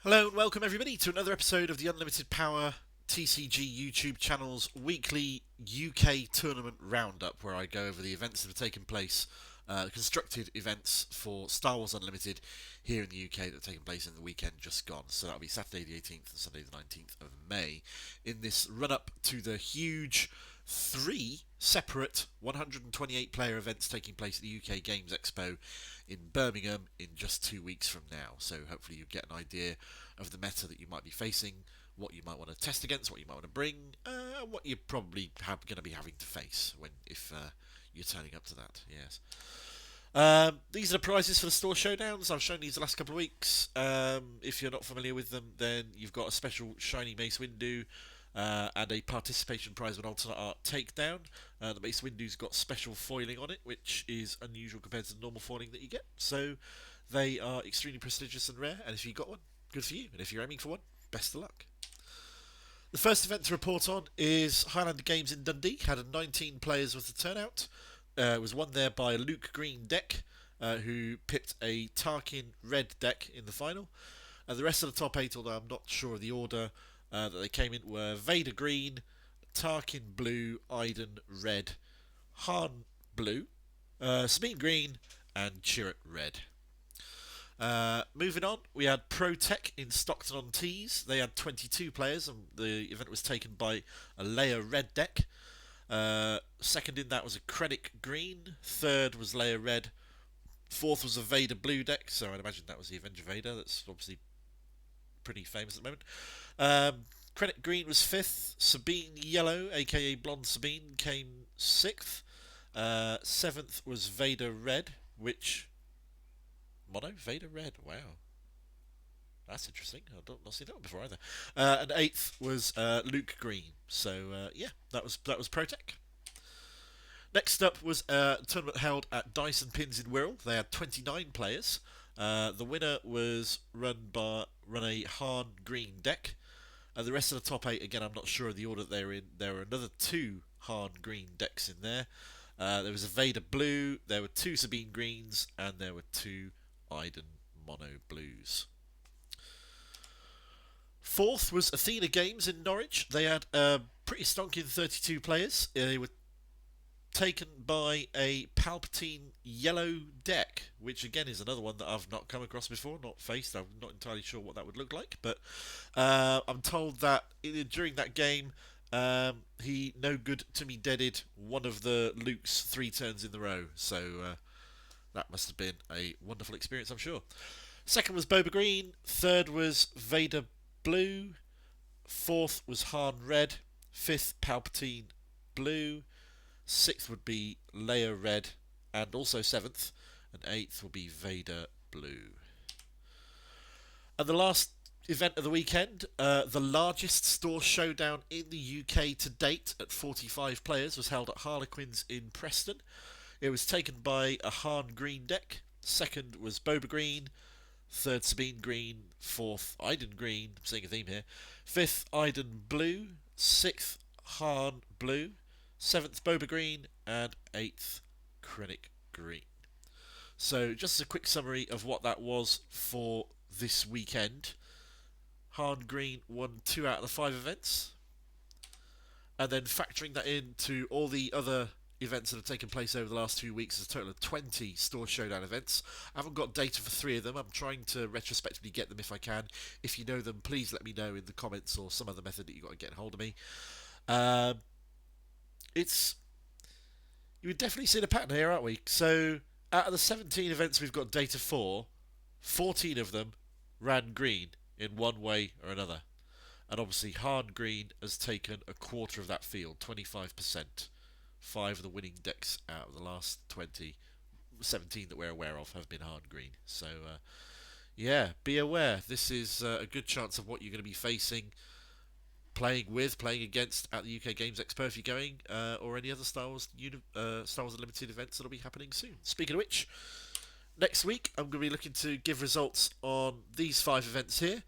Hello and welcome everybody to another episode of the Unlimited Power TCG YouTube channel's weekly UK tournament roundup, where I go over the events that have taken place, constructed events for Star Wars Unlimited here in the UK that have taken place in the weekend just gone. So that'll be Saturday the 18th and Sunday the 19th of May in this run-up to the huge three separate 128 player events taking place at the UK Games Expo in Birmingham in just 2 weeks from now. So hopefully you get an idea of the meta that you might be facing, what you might want to test against, what you might want to bring, what you're probably going to be having to face if you're turning up to that. Yes. These are the prizes for the store showdowns. I've shown these the last couple of weeks. If you're not familiar with them, then you've got a special shiny Mace Windu and a participation prize of an alternate art takedown. The Mace Windu's got special foiling on it, which is unusual compared to the normal foiling that you get. So they are extremely prestigious and rare, and if you got one, good for you. And if you're aiming for one, best of luck. The first event to report on is Highlander Games in Dundee. Had a 19 players worth of turnout. It was won there by a Luke Green deck, who pipped a Tarkin red deck in the final. The rest of the top 8, although I'm not sure of the order that they came in, were Vader Green, Tarkin Blue, Iden Red, Han Blue, Sabine Green, and Chirrut Red. Moving on, we had ProTech in Stockton-on-Tees. They had 22 players, and the event was taken by a Leia Red deck. Second in that was a Krennic Green. Third was Leia Red. Fourth was a Vader Blue deck, so I'd imagine that was the Avenger Vader. That's obviously pretty famous at the moment. Krennic Green was fifth. Sabine Yellow, aka Blonde Sabine, came sixth. Seventh was Vader Red, which... Mono? Vader Red, wow. That's interesting. I've not seen that one before either. And eighth was Luke Green. So, yeah, that was ProTech. Next up was a tournament held at Dyson Pins in Wirral. They had 29 players. The winner was run a Han Green deck. The rest of the top 8, again, I'm not sure of the order that they're in. There were another 2 Han Green decks in there. There was a Vader Blue, there were 2 Sabine Greens, and there were 2 Iden Mono Blues. Fourth was Athena Games in Norwich. They had a pretty stonking 32 players. They were taken by a Palpatine yellow deck, which again is another one that I've not come across before, not faced. I'm not entirely sure what that would look like, but I'm told that during that game he no good to me deaded one of the Luke's 3 turns in the row, so that must have been a wonderful experience, I'm sure. Second was Boba Green. Third was Vader Blue. Fourth was Han Red. Fifth, Palpatine Blue. Sixth would be Leia Red, and also seventh, and eighth would be Vader Blue. And the last event of the weekend, the largest store showdown in the UK to date at 45 players, was held at Harlequins in Preston. It was taken by a Han Green deck. Second was Boba Green. Third, Sabine Green. Fourth, Iden Green. I'm seeing a theme here. Fifth, Iden Blue. Sixth, Han Blue. Seventh, Boba Green. And eighth, Krennic Green. So, just a quick summary of what that was for this weekend. Han Green won 2 out of the 5 events. And then factoring that into all the other events that have taken place over the last 2 weeks, is a total of 20 store showdown events. I haven't got data for 3 of them. I'm trying to retrospectively get them if I can. If you know them, please let me know in the comments or some other method that you've got to get hold of me. You would definitely see the pattern here, aren't we? So out of the 17 events we've got data for, 14 of them ran green in one way or another. And obviously Han Green has taken a quarter of that field, 25%. 5 of the winning decks out of the last 17 that we're aware of have been Han Green. So, yeah, be aware. This is a good chance of what you're going to be facing, playing against at the UK Games Expo if you're going, or any other Star Wars Unlimited events that'll be happening soon. Speaking of which, next week I'm going to be looking to give results on these 5 events here.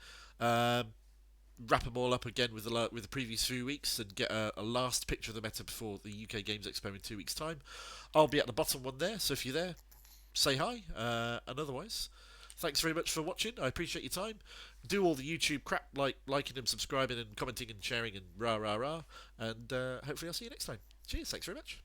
Wrap them all up again with the previous few weeks and get a last picture of the meta before the UK Games Expo in 2 weeks' time. I'll be at the bottom one there, so if you're there, say hi. And otherwise, thanks very much for watching. I appreciate your time. do all the YouTube crap like liking and subscribing and commenting and sharing and rah rah rah. And hopefully I'll see you next time. Cheers. Thanks very much.